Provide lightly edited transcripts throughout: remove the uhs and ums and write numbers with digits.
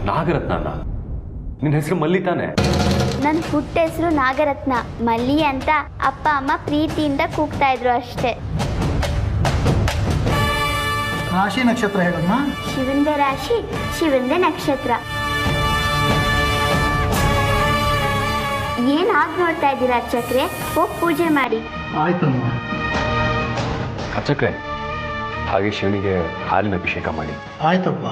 ನಾಗರತ್ನ, ನಿನ್ನ ಹೆಸರು ಮಲ್ಲಿ ತಾನೆ? ನನ್ನ ಹುಟ್ಟ ಹೆಸರು ನಾಗರತ್ನ. ಮಲ್ಲಿ ಅಂತ ಅಪ್ಪ ಅಮ್ಮ ಪ್ರೀತಿಯಿಂದ ಕೂಗ್ತಾ ಇದ್ರು ಅಷ್ಟೇ. ರಾಶಿ ನಕ್ಷತ್ರ ಹೇಳಮ್ಮ. ಶಿವಂದೇ ರಾಶಿ, ಶಿವಂದೇ ನಕ್ಷತ್ರ. ಏನಾಗ್ ನೋಡ್ತಾ ಇದ್ದೀರಾ ಅರ್ಚಕ್ರೆ? ಹೋಗಿ ಪೂಜೆ ಮಾಡಿ. ಆಯ್ತಮ್ಮ. ಅರ್ಚಕ್ರೆ, ಹಾಗೆ ಶಿವನಿಗೆ ಹಾಲಿನ ಅಭಿಷೇಕ ಮಾಡಿ. ಆಯ್ತಪ್ಪ.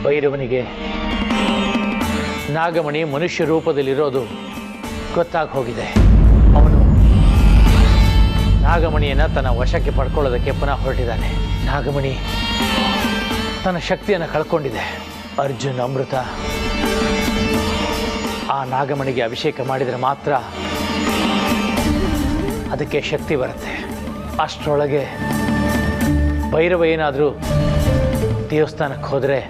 ಭೈರವನಿಗೆ ನಾಗಮಣಿ ಮನುಷ್ಯ ರೂಪದಲ್ಲಿರೋದು ಗೊತ್ತಾಗಿ ಹೋಗಿದೆ. ಅವನು ನಾಗಮಣಿಯನ್ನು ತನ್ನ ವಶಕ್ಕೆ ಪಡ್ಕೊಳ್ಳೋದಕ್ಕೆ ಪುನಃ ಹೊರಟಿದ್ದಾನೆ. ನಾಗಮಣಿ ತನ್ನ ಶಕ್ತಿಯನ್ನು ಕಳ್ಕೊಂಡಿದೆ. ಅರ್ಜುನ್ ಅಮೃತ ಆ ನಾಗಮಣಿಗೆ ಅಭಿಷೇಕ ಮಾಡಿದರೆ ಮಾತ್ರ ಅದಕ್ಕೆ ಶಕ್ತಿ ಬರುತ್ತೆ. ಅಷ್ಟರೊಳಗೆ ಭೈರವ ಏನಾದರೂ ದೇವಸ್ಥಾನಕ್ಕೆ ಹೋದರೆ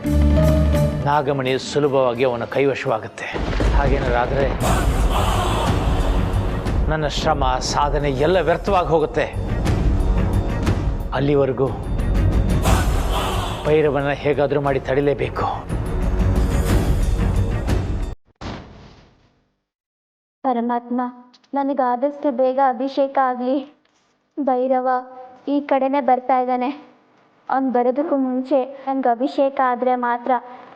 ನಾಗಮಣಿ ಸುಲಭವಾಗಿ ಅವನ ಕೈವಶವಾಗುತ್ತೆ. ಹಾಗೇನಾರಾದರೆ ನನ್ನ ಶ್ರಮ ಸಾಧನೆ ಎಲ್ಲ ವ್ಯರ್ಥವಾಗಿ ಹೋಗುತ್ತೆ. ಅಲ್ಲಿವರೆಗೂ ಭೈರವನ ಹೇಗಾದರೂ ಮಾಡಿ ತಡಿಲೇಬೇಕು. ಪರಮಾತ್ಮ, ನನಗಾದಷ್ಟು ಬೇಗ ಅಭಿಷೇಕ ಆಗಲಿ. ಭೈರವ ಈ ಕಡೆನೇ ಬರ್ತಾ ಇದ್ದಾನೆ. ಅವ್ನು ಬರೋದಕ್ಕೂ ಮುಂಚೆ ನನಗೆ ಅಭಿಷೇಕ ಆದರೆ ಮಾತ್ರ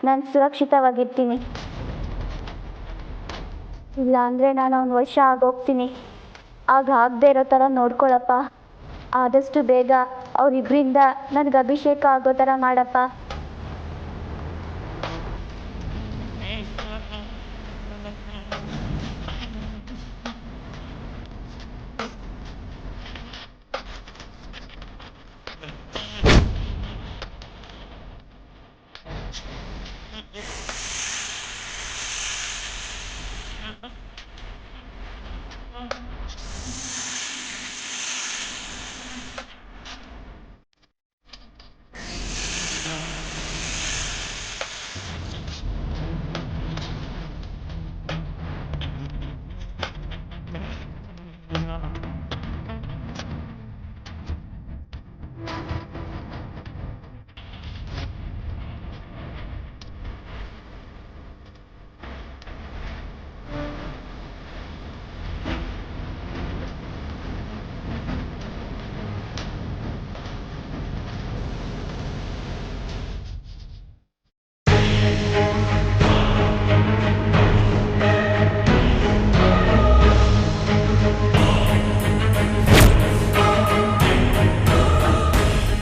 ನಾನು ಸುರಕ್ಷಿತವಾಗಿರ್ತೀನಿ. ಇಲ್ಲಾಂದರೆ ನಾನು ಅವ್ನ ವಶ ಆಗೋಗ್ತೀನಿ. ಆಗ ಆಗದೆ ಇರೋ ಥರ ನೋಡ್ಕೊಳಪ್ಪ. ಆದಷ್ಟು ಬೇಗ ಅವರಿಬ್ಬರಿಂದ ನನಗೆ ಅಭಿಷೇಕ ಆಗೋ ಥರ ಮಾಡಪ್ಪ.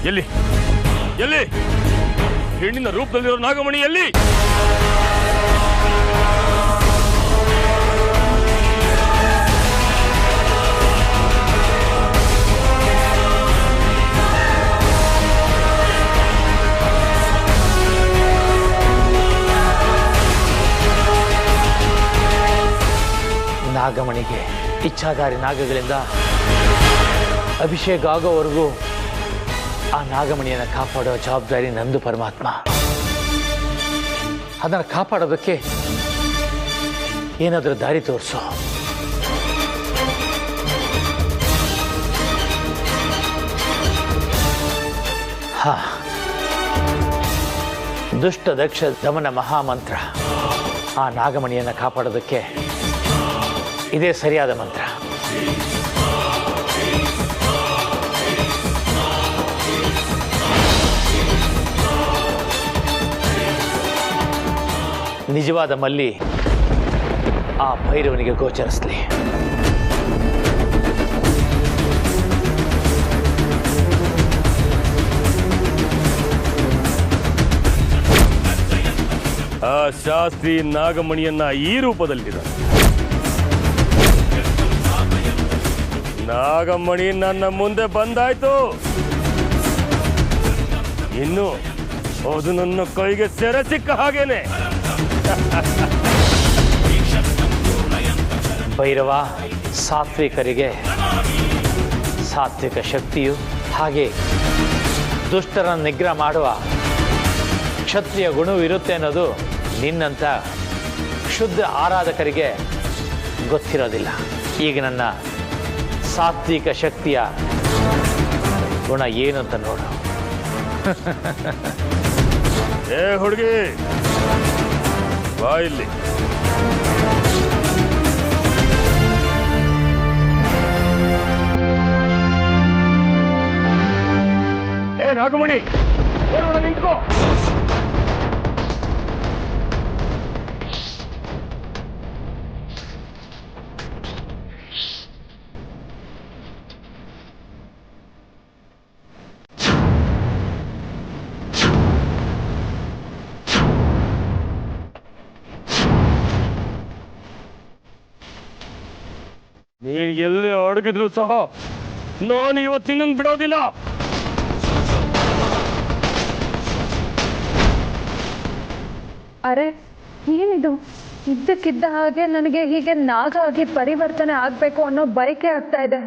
ಎಲ್ಲಿ ಎಲ್ಲಿ ಹೆಣ್ಣಿನ ರೂಪದಲ್ಲಿರೋ ನಾಗಮಣಿ ಎಲ್ಲಿ? ನಾಗಮಣಿಗೆ ಇಚ್ಛಾಧಾರಿ ನಾಗಗಳಿಂದ ಅಭಿಷೇಕ ಆಗೋವರೆಗೂ ಆ ನಾಗಮಣಿಯನ್ನು ಕಾಪಾಡೋ ಜವಾಬ್ದಾರಿ ನಂದು ಪರಮಾತ್ಮ. ಅದನ್ನು ಕಾಪಾಡೋದಕ್ಕೆ ಏನಾದರೂ ದಾರಿ ತೋರಿಸು. ದುಷ್ಟ ದಕ್ಷ ದಮನ ಮಹಾಮಂತ್ರ. ಆ ನಾಗಮಣಿಯನ್ನು ಕಾಪಾಡೋದಕ್ಕೆ ಇದೇ ಸರಿಯಾದ ಮಂತ್ರ. ನಿಜವಾದ ಮಲ್ಲಿ ಆ ಭೈರವನಿಗೆ ಗೋಚರಿಸಲಿ. ಶಾಸ್ತ್ರಿ ನಾಗಮಣಿಯನ್ನ ಈ ರೂಪದಲ್ಲಿದ್ದಾರೆ. ನಾಗಮಣಿ ನನ್ನ ಮುಂದೆ ಬಂದಾಯ್ತು, ಇನ್ನು ಅದು ನನ್ನ ಕೈಗೆ ಸೆರೆ ಸಿಕ್ಕ ಹಾಗೇನೆ. ಭೈರವ ಸಾತ್ವಿಕರಿಗೆ ಸಾತ್ವಿಕ ಶಕ್ತಿಯು, ಹಾಗೆ ದುಷ್ಟರ ನಿಗ್ರಹ ಮಾಡುವ ಕ್ಷತ್ರಿಯ ಗುಣವೂ ಇರುತ್ತೆ ಅನ್ನೋದು ನಿನ್ನಂಥ ಶುದ್ಧ ಆರಾಧಕರಿಗೆ ಗೊತ್ತಿರೋದಿಲ್ಲ. ಈಗ ನನ್ನ ಸಾತ್ವಿಕ ಶಕ್ತಿಯ ಗುಣ ಏನು ಅಂತ ನೋಡು. ಏ ಹುಡುಗಿ, ಬಾ ಇಲ್ಲಿ. ಏ ನಾಗಮಣಿ, ನಿಂತ್ಕೋ. ನೀನ್ ಎಲ್ಲಿ ಅಡಗಿದ್ರು ಸಹ ನಾನು ಇವತ್ತಿನ ಬಿಡೋದಿಲ್ಲ. ಅರೆ ಏನಿದು, ಇದ್ದಕ್ಕಿದ್ದ ಹಾಗೆ ನನಗೆ ಹೀಗೆ ನಾಗ ಆಗಿ ಪರಿವರ್ತನೆ ಆಗಬೇಕು ಅನ್ನೋ ಬಯಕೆ ಆಗ್ತಾ ಇದೆ.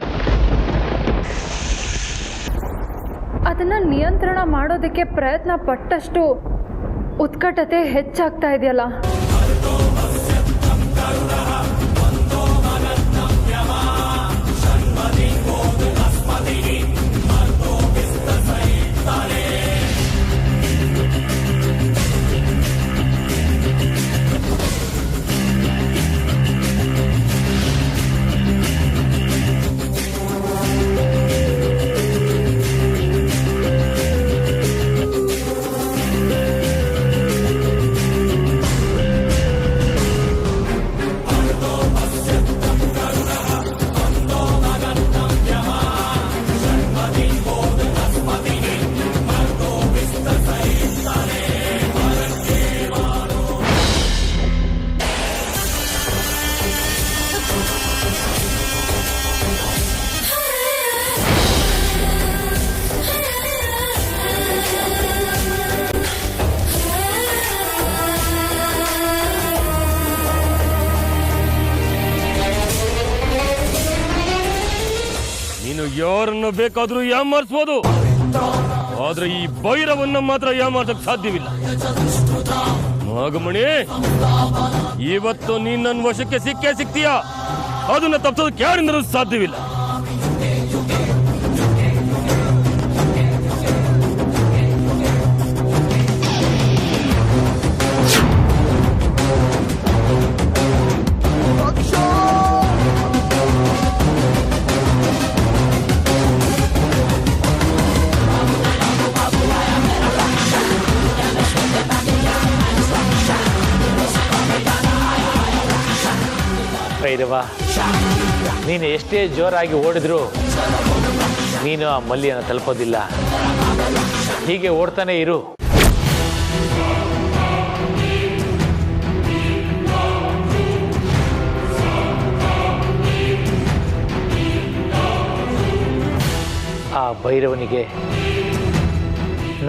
ಅದನ್ನ ನಿಯಂತ್ರಣ ಮಾಡೋದಕ್ಕೆ ಪ್ರಯತ್ನ ಪಟ್ಟಷ್ಟು ಉತ್ಕಟತೆ ಹೆಚ್ಚಾಗ್ತಾ ಇದೆಯಲ್ಲ. ಯಾರನ್ನು ಬೇಕಾದ್ರೂ ಯಾಮಾರಿಸಬಹುದು, ಆದ್ರೆ ಈ ಭೈರವನ್ನ ಮಾತ್ರ ಯಾಮಾರ್ಸಕ್ ಸಾಧ್ಯವಿಲ್ಲ. ನಾಗಮಣಿ, ಇವತ್ತು ನೀನ್ ನನ್ನ ವಶಕ್ಕೆ ಸಿಕ್ಕೇ ಸಿಗ್ತೀಯಾ, ಅದನ್ನ ತಪ್ಪಿಸೋದಕ್ಕೆ ಯಾರಿಂದಲೂ ಸಾಧ್ಯವಿಲ್ಲ. ಭೈರವ, ನೀನು ಎಷ್ಟೇ ಜೋರಾಗಿ ಓಡಿದ್ರು ನೀನು ಆ ಮಲ್ಲಿಯನ್ನು ತಲುಪೋದಿಲ್ಲ. ಹೀಗೆ ಓಡ್ತಾನೆ ಇರು. ಆ ಭೈರವನಿಗೆ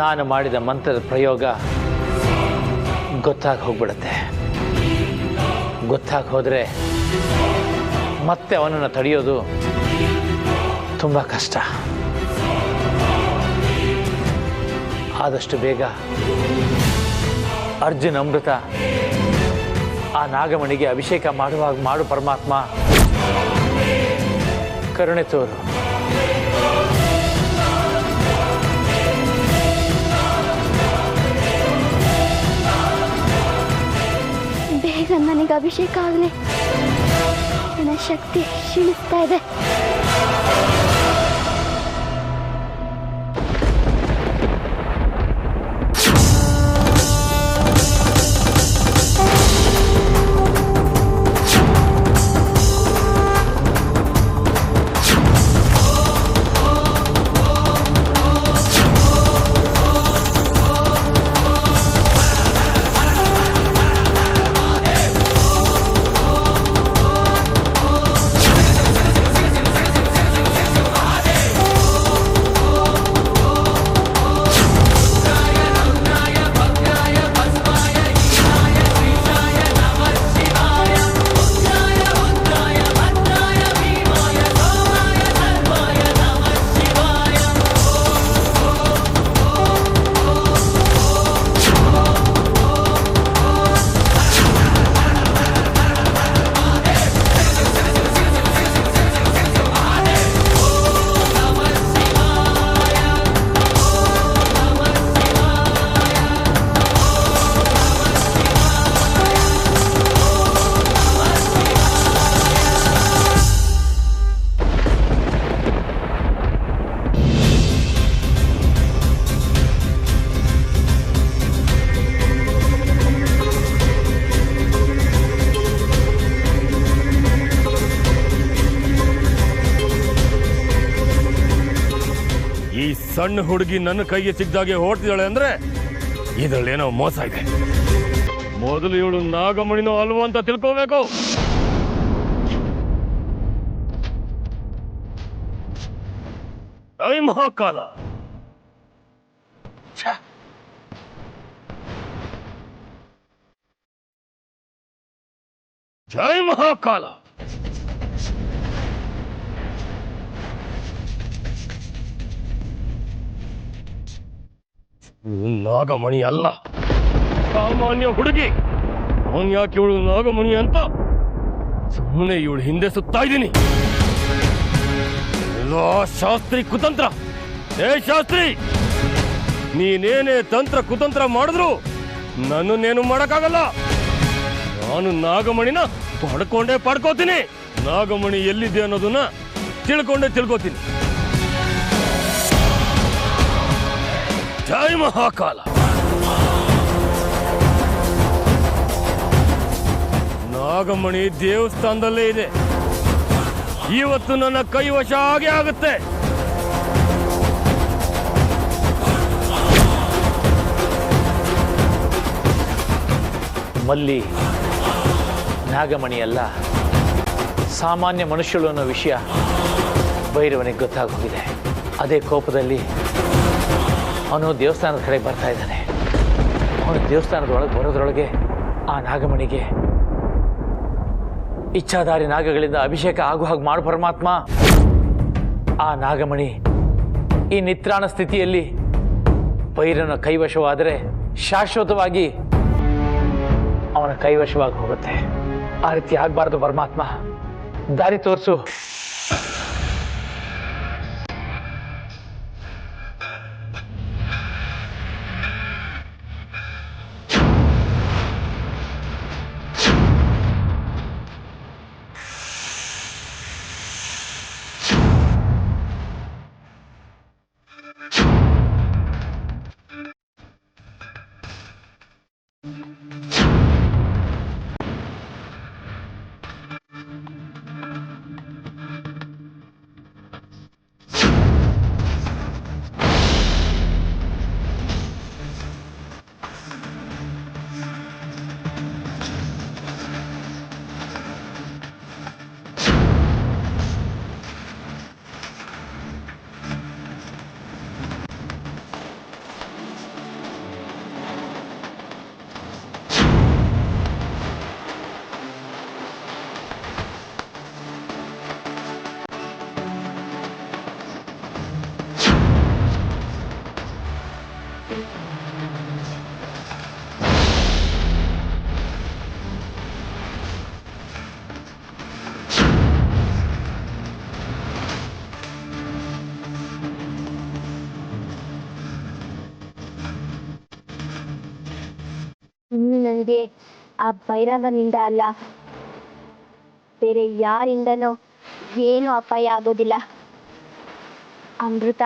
ನಾನು ಮಾಡಿದ ಮಂತ್ರದ ಪ್ರಯೋಗ ಗೊತ್ತಾಗಿ ಹೋಗ್ಬಿಡುತ್ತೆ. ಗೊತ್ತಾಗಿ ಹೋದರೆ ಮತ್ತೆ ಅವನನ್ನು ತಡೆಯೋದು ತುಂಬ ಕಷ್ಟ. ಆದಷ್ಟು ಬೇಗ ಅರ್ಜುನ್ ಅಮೃತ ಆ ನಾಗಮಣಿಗೆ ಅಭಿಷೇಕ ಮಾಡುವಾಗ ಮಾಡು ಪರಮಾತ್ಮ, ಕರುಣೆ ತೋರು. ಬೇಗ ನನಗೆ ಅಭಿಷೇಕ ಆಗಲಿ, ನನ್ನ ಶಕ್ತಿ ಕ್ಷೀಣಿಸ್ತಾ ಇದೆ. ಸಣ್ಣ ಹುಡುಗಿ ನನ್ನ ಕೈಗೆ ಸಿಕ್ಕಿದಾಗೆ ಓಡ್ತಿದ್ದಾಳೆ ಅಂದ್ರೆ ಇದರಲ್ಲೇನೋ ಮೋಸ ಇದೆ. ಮೊದಲು ಇವಳು ನಾಗಮಣಿನೋ ಅಲ್ವೋ ಅಂತ ತಿಳ್ಕೋಬೇಕು. ಜೈ ಮಹಾಕಾಲ. ಜೈ ಮಹಾಕಾಲ. ನಾಗಮಣಿ ಅಲ್ಲ, ಸಾಮಾನ್ಯ ಹುಡುಗಿ. ಅವನ್ ಯಾಕೆ ಇವಳು ನಾಗಮಣಿ ಅಂತ ಸುಮ್ಮನೆ ಇವಳು ಹಿಂದೆ ಸುತ್ತಾ ಇದ್ದೀನಿ. ಶಾಸ್ತ್ರಿ ಕುತಂತ್ರ. ಏ ಶಾಸ್ತ್ರಿ, ನೀನೇನೇ ತಂತ್ರ ಕುತಂತ್ರ ಮಾಡಿದ್ರು ನನ್ನನ್ನೇನು ಮಾಡಕ್ಕಾಗಲ್ಲ. ನಾನು ನಾಗಮಣಿನ ಪಡ್ಕೋತೀನಿ. ನಾಗಮಣಿ ಎಲ್ಲಿದೆ ಅನ್ನೋದನ್ನ ತಿಳ್ಕೋತೀನಿ. ಜೈ ಮಹಾಕಾಲ. ನಾಗಮಣಿ ದೇವಸ್ಥಾನದಲ್ಲೇ ಇದೆ. ಇವತ್ತು ನನ್ನ ಕೈವಶ ಆಗೇ ಆಗುತ್ತೆ. ಮಲ್ಲಿ ನಾಗಮಣಿ ಅಲ್ಲ, ಸಾಮಾನ್ಯ ಮನುಷ್ಯಳು ಅನ್ನೋ ವಿಷಯ ಭೈರವನಿಗೆ ಗೊತ್ತಾಗೋಗಿದೆ. ಅದೇ ಕೋಪದಲ್ಲಿ ಅವನು ದೇವಸ್ಥಾನದ ಕಡೆ ಬರ್ತಾ ಇದ್ದಾನೆ. ಅವನು ದೇವಸ್ಥಾನದೊಳಗೆ ಬರೋದ್ರೊಳಗೆ ಆ ನಾಗಮಣಿಗೆ ಇಚ್ಛಾಧಾರಿ ನಾಗಗಳಿಂದ ಅಭಿಷೇಕ ಆಗೋ ಹಾಗೆ ಮಾಡು ಪರಮಾತ್ಮ. ಆ ನಾಗಮಣಿ ಈ ನಿತ್ರಾಣ ಸ್ಥಿತಿಯಲ್ಲಿ ಭೈರವನ ಕೈವಶವಾದರೆ ಶಾಶ್ವತವಾಗಿ ಅವನ ಕೈವಶವಾಗಿ ಹೋಗುತ್ತೆ. ಆ ರೀತಿ ಆಗಬಾರ್ದು ಪರಮಾತ್ಮ, ದಾರಿ ತೋರಿಸು. ನನಗೆ ಆ ಭೈರವನಿಂದ ಅಲ್ಲ, ಬೇರೆ ಯಾರಿಂದನೂ ಏನೂ ಅಪಾಯ ಆಗೋದಿಲ್ಲ. ಅಮೃತ,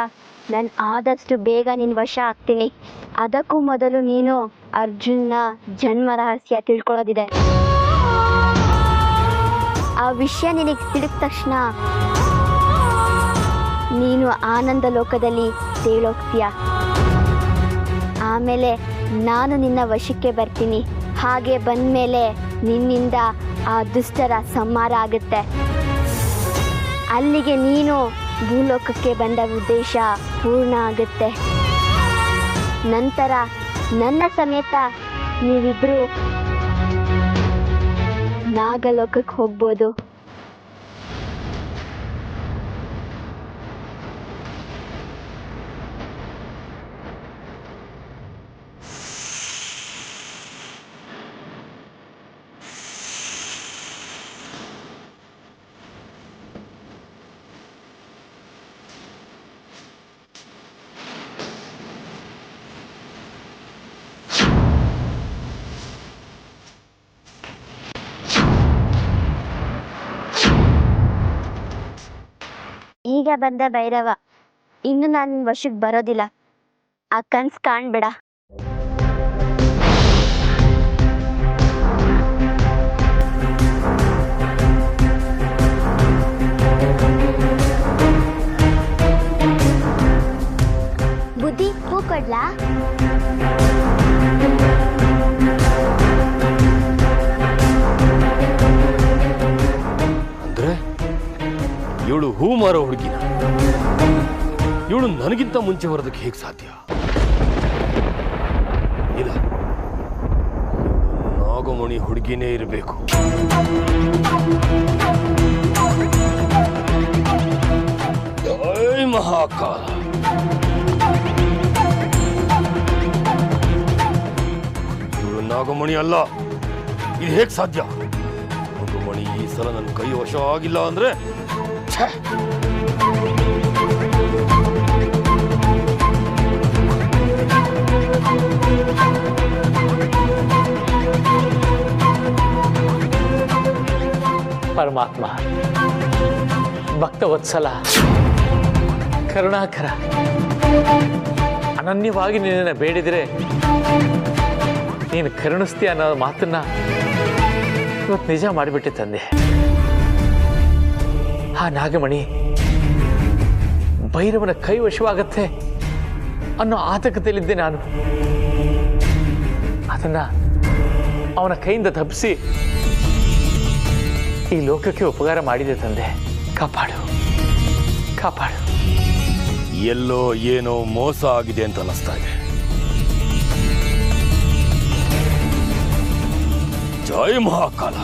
ನಾನು ಆದಷ್ಟು ಬೇಗ ನಿನ್ನ ವಶ ಆಗ್ತೀನಿ. ಅದಕ್ಕೂ ಮೊದಲು ನೀನು ಅರ್ಜುನ್ನ ಜನ್ಮ ರಹಸ್ಯ ತಿಳ್ಕೊಳ್ಳೋದಿದೆ. ಆ ವಿಷಯ ನಿನಗೆ ತಿಳಿದ ತಕ್ಷಣ ನೀನು ಆನಂದ ಲೋಕದಲ್ಲಿ ತೇಲೋಗ್ತೀಯ. ಆಮೇಲೆ ನಾನು ನಿನ್ನ ವಶಕ್ಕೆ ಬರ್ತೀನಿ. ಹಾಗೆ ಬಂದಮೇಲೆ ನಿನ್ನಿಂದ ಆ ದುಷ್ಟರ ಸಂಹಾರ ಆಗುತ್ತೆ. ಅಲ್ಲಿಗೆ ನೀನು ಭೂಲೋಕಕ್ಕೆ ಬಂದ ಉದ್ದೇಶ ಪೂರ್ಣ ಆಗುತ್ತೆ. ನಂತರ ನನ್ನ ಸಮೇತ ನೀವಿಬ್ರು ನಾಗಲೋಕಕ್ಕೆ ಹೋಗ್ಬೋದು. ಈಗ ಬಂದ ಭೈರವ, ಇನ್ನು ನಾನು ವಶಕ್ಕೆ ಬರೋದಿಲ್ಲ. ಆ ಕನ್ಸು ಕಾಣ್ಬೇಡ. ಬುದ್ಧಿ ಹೂ ಕೊಡ್ಲಾ? ಅಂದ್ರೆ ಇವಳು ಹೂ ಮಾರೋ ಹುಡುಗಿನ? ಇವಳು ನನಗಿಂತ ಮುಂಚೆ ಬರೋದಕ್ಕೆ ಹೇಗೆ ಸಾಧ್ಯ? ಇಲ್ಲ, ನಾಗಮಣಿ ಹುಡುಗಿನೇ ಇರಬೇಕು. ಜೈ ಮಹಾಕಾಲ. ಇವಳು ನಾಗಮಣಿ ಅಲ್ಲ. ಇದು ಹೇಗೆ ಸಾಧ್ಯ? ನಾಗಮಣಿ ಈ ಸಲ ನನ್ನ ಕೈ ವಶ ಆಗಿಲ್ಲ ಅಂದ್ರೆ ಛೆ! ಪರಮಾತ್ಮ, ಭಕ್ತವತ್ಸಲ, ಕರುಣಾಕರ, ಅನನ್ಯವಾಗಿ ನಿನ್ನನ್ನು ಬೇಡಿದರೆ ನೀನು ಕರುಣಿಸ್ತೀಯ ಅನ್ನೋ ಮಾತನ್ನ ಇವತ್ತು ನಿಜ ಮಾಡಿಬಿಟ್ಟೆ ತಂದೆ. ಆ ನಾಗಮಣಿ ಭೈರವನ ಕೈ ವಶವಾಗತ್ತೆ ಅನ್ನೋ ಆತಂಕದಲ್ಲಿದ್ದೆ ನಾನು. ಅದನ್ನ ಅವನ ಕೈಯಿಂದ ತಪ್ಪಿಸಿ ಈ ಲೋಕಕ್ಕೆ ಉಪಕಾರ ಮಾಡಿದೆ ತಂದೆ. ಕಾಪಾಡು, ಕಾಪಾಡು. ಎಲ್ಲೋ ಏನೋ ಮೋಸ ಆಗಿದೆ ಅಂತ ಅನ್ನಿಸ್ತಾ ಇದೆ. ಜೈ ಮಹಾಕಾಲ.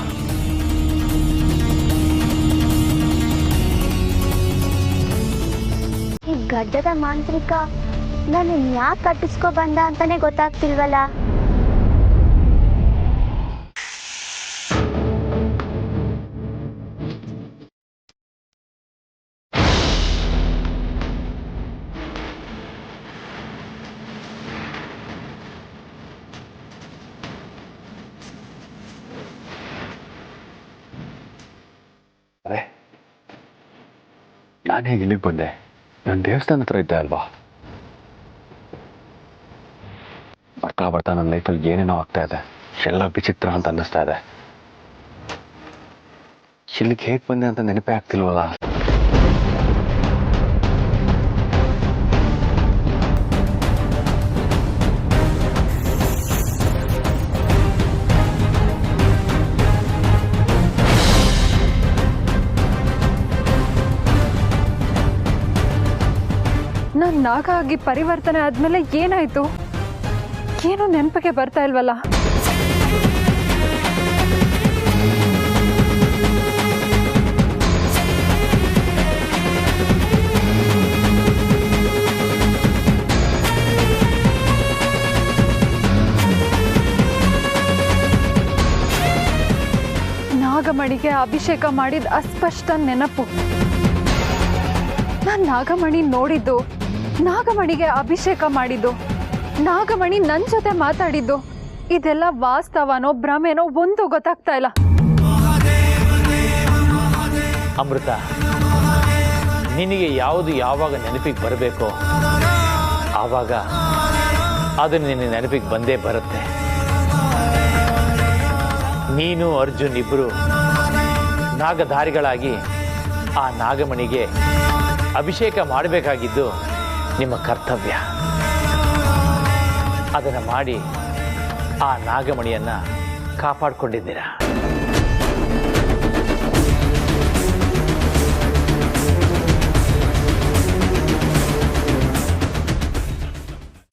ಈ ಗಡ್ಡದ ಮಾಂತ್ರಿಕ ನಾನು ಯಾಕೆ ಕಟ್ಟಿಸ್ಕೊ ಬಂದ ಅಂತಾನೆ ಗೊತ್ತಾಗ್ತಿಲ್ವಲ್ಲ. ಅದೇ ನಾನು ಹೇಗೆ ಇಲ್ಲಿಗೆ ಬಂದೆ? ನಾನು ದೇವಸ್ಥಾನ ಹತ್ರ ಇದ್ದೆ ಅಲ್ವಾ? ಬರ್ತಾ ಬರ್ತಾ ನನ್ನ ಲೈಫಲ್ಲಿ ಏನೇನೋ ಆಗ್ತಾ ಇದೆ. ಎಲ್ಲ ವಿಚಿತ್ರ ಅಂತ ಅನ್ನಿಸ್ತಾ ಇದೆ. ಇಲ್ಲಿಗೆ ಹೇಗೆ ಬಂದೆ ಅಂತ ನೆನಪೇ ಆಗ್ತಿಲ್ವಲ್ಲ. ನಾನು ನಾಗ ಆಗಿ ಪರಿವರ್ತನೆ ಆದ್ಮೇಲೆ ಏನಾಯ್ತು? ಏನೋ ನೆನಪಿಗೆ ಬರ್ತಾ ಇಲ್ವಲ್ಲ. ನಾಗಮಣಿಗೆ ಅಭಿಷೇಕ ಮಾಡಿದ ಅಸ್ಪಷ್ಟ ನೆನಪು. ನಾನು ನಾಗಮಣಿ ನೋಡಿದ್ದು, ನಾಗಮಣಿಗೆ ಅಭಿಷೇಕ ಮಾಡಿದ್ದು, ನಾಗಮಣಿ ನನ್ನ ಜೊತೆ ಮಾತಾಡಿದ್ದು, ಇದೆಲ್ಲ ವಾಸ್ತವನೋ ಭ್ರಮೆನೋ ಒಂದು ಗೊತ್ತಾಗ್ತಾ ಇಲ್ಲ. ಅಮೃತ, ನಿನಗೆ ಯಾವುದು ಯಾವಾಗ ನೆನಪಿಗೆ ಬರಬೇಕೋ ಆವಾಗ ಅದು ನಿನ್ನ ನೆನಪಿಗೆ ಬಂದೇ ಬರುತ್ತೆ. ನೀನು ಅರ್ಜುನ್ ಇಬ್ಬರು ನಾಗಧಾರಿಗಳಾಗಿ ಆ ನಾಗಮಣಿಗೆ ಅಭಿಷೇಕ ಮಾಡಬೇಕಾಗಿದ್ದು ನಿಮ್ಮ ಕರ್ತವ್ಯ. ಅದನ್ನು ಮಾಡಿ ಆ ನಾಗಮಣಿಯನ್ನು ಕಾಪಾಡಿಕೊಂಡಿದ್ದೀರಾ.